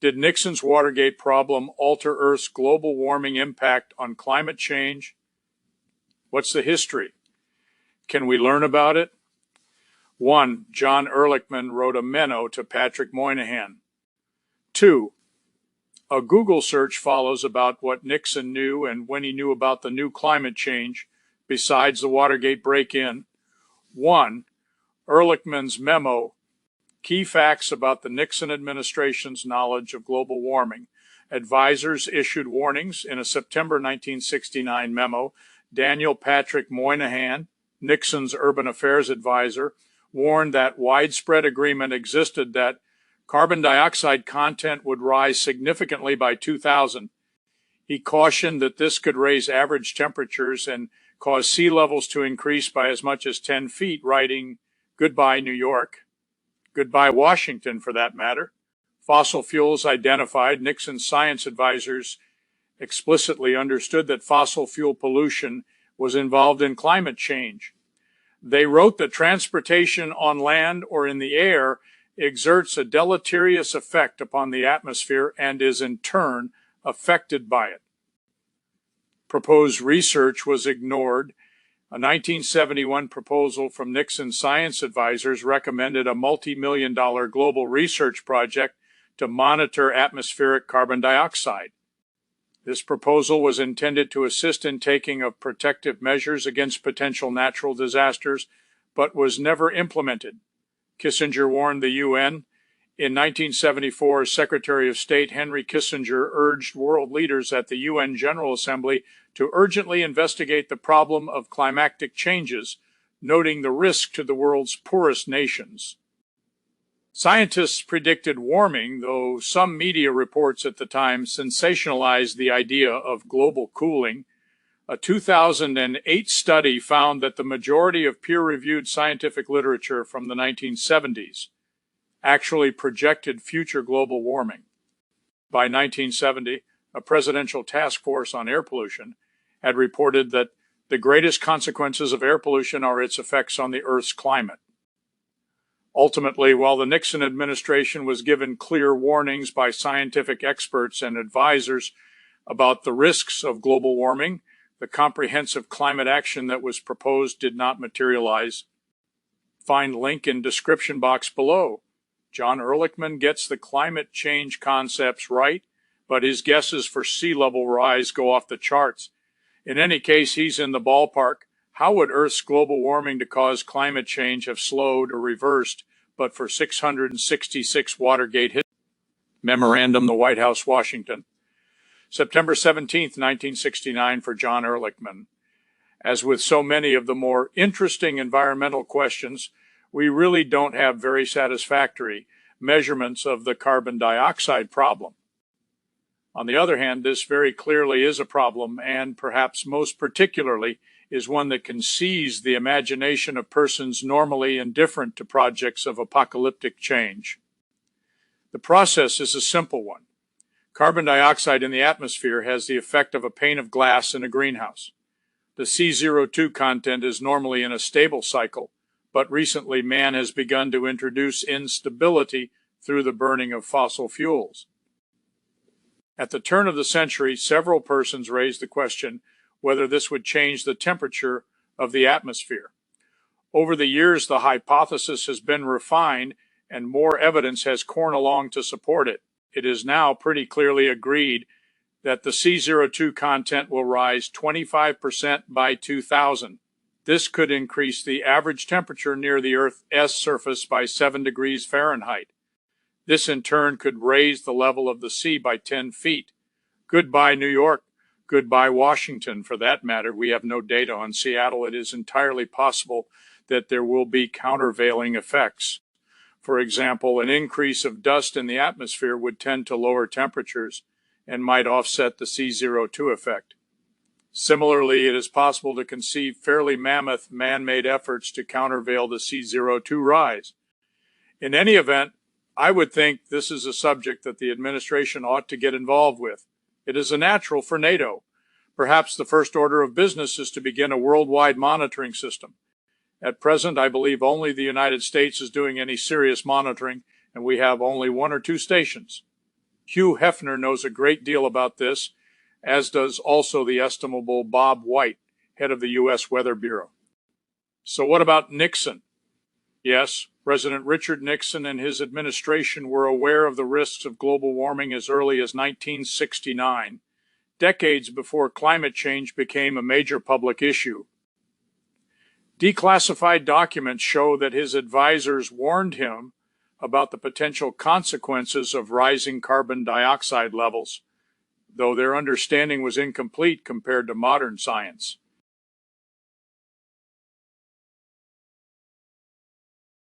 Did Nixon's Watergate problem alter Earth's global warming impact on climate change? What's the history? Can we learn about it? 1. John Ehrlichman wrote a memo to Patrick Moynihan. 2. A Google search follows about what Nixon knew and when he knew about the new climate change, besides the Watergate break-in. 1. Ehrlichman's memo, Key Facts about the Nixon administration's knowledge of global warming. Advisors issued warnings in a September 1969 memo. Daniel Patrick Moynihan, Nixon's urban affairs advisor, warned that widespread agreement existed that carbon dioxide content would rise significantly by 2000. He cautioned that this could raise average temperatures and cause sea levels to increase by as much as 10 feet, writing, "Goodbye, New York." Goodbye, Washington, for that matter. Fossil fuels identified. Nixon's science advisors explicitly understood that fossil fuel pollution was involved in climate change. They wrote that transportation on land or in the air exerts a deleterious effect upon the atmosphere and is in turn affected by it. Proposed research was ignored. A 1971 proposal from Nixon's science advisors recommended a multi-million-dollar global research project to monitor atmospheric carbon dioxide. This proposal was intended to assist in taking of protective measures against potential natural disasters, but was never implemented. Kissinger warned the UN. In 1974, Secretary of State Henry Kissinger urged world leaders at the UN General Assembly to urgently investigate the problem of climatic changes, noting the risk to the world's poorest nations. Scientists predicted warming, though some media reports at the time sensationalized the idea of global cooling. A 2008 study found that the majority of peer-reviewed scientific literature from the 1970s actually projected future global warming. By 1970, a presidential task force on air pollution had reported that the greatest consequences of air pollution are its effects on the Earth's climate. Ultimately, while the Nixon administration was given clear warnings by scientific experts and advisors about the risks of global warming, the comprehensive climate action that was proposed did not materialize. Find link in description box below. John Ehrlichman gets the climate change concepts right, but his guesses for sea level rise go off the charts. In any case, he's in the ballpark. How would Earth's global warming to cause climate change have slowed or reversed but for 666 Watergate hits? Memorandum, the White House, Washington. September 17, 1969, for John Ehrlichman. As with so many of the more interesting environmental questions, we really don't have very satisfactory measurements of the carbon dioxide problem. On the other hand, this very clearly is a problem, and perhaps most particularly is one that can seize the imagination of persons normally indifferent to projects of apocalyptic change. The process is a simple one. Carbon dioxide in the atmosphere has the effect of a pane of glass in a greenhouse. The C02 content is normally in a stable cycle, but recently man has begun to introduce instability through the burning of fossil fuels. At the turn of the century, several persons raised the question whether this would change the temperature of the atmosphere. Over the years, the hypothesis has been refined and more evidence has come along to support it. It is now pretty clearly agreed that the C02 content will rise 25% by 2000. This could increase the average temperature near the Earth's surface by 7 degrees Fahrenheit. This in turn could raise the level of the sea by 10 feet. Goodbye, New York. Goodbye, Washington, for that matter. We have no data on Seattle. It is entirely possible that there will be countervailing effects. For example, an increase of dust in the atmosphere would tend to lower temperatures and might offset the C02 effect. Similarly, it is possible to conceive fairly mammoth man-made efforts to countervail the C02 rise. In any event, I would think this is a subject that the administration ought to get involved with. It is a natural for NATO. Perhaps the first order of business is to begin a worldwide monitoring system. At present, I believe only the United States is doing any serious monitoring, and we have only 1 or 2 stations. Hugh Hefner knows a great deal about this, as does also the estimable Bob White, head of the U.S. Weather Bureau. So what about Nixon? Yes, President Richard Nixon and his administration were aware of the risks of global warming as early as 1969, decades before climate change became a major public issue. Declassified documents show that his advisors warned him about the potential consequences of rising carbon dioxide levels, though their understanding was incomplete compared to modern science.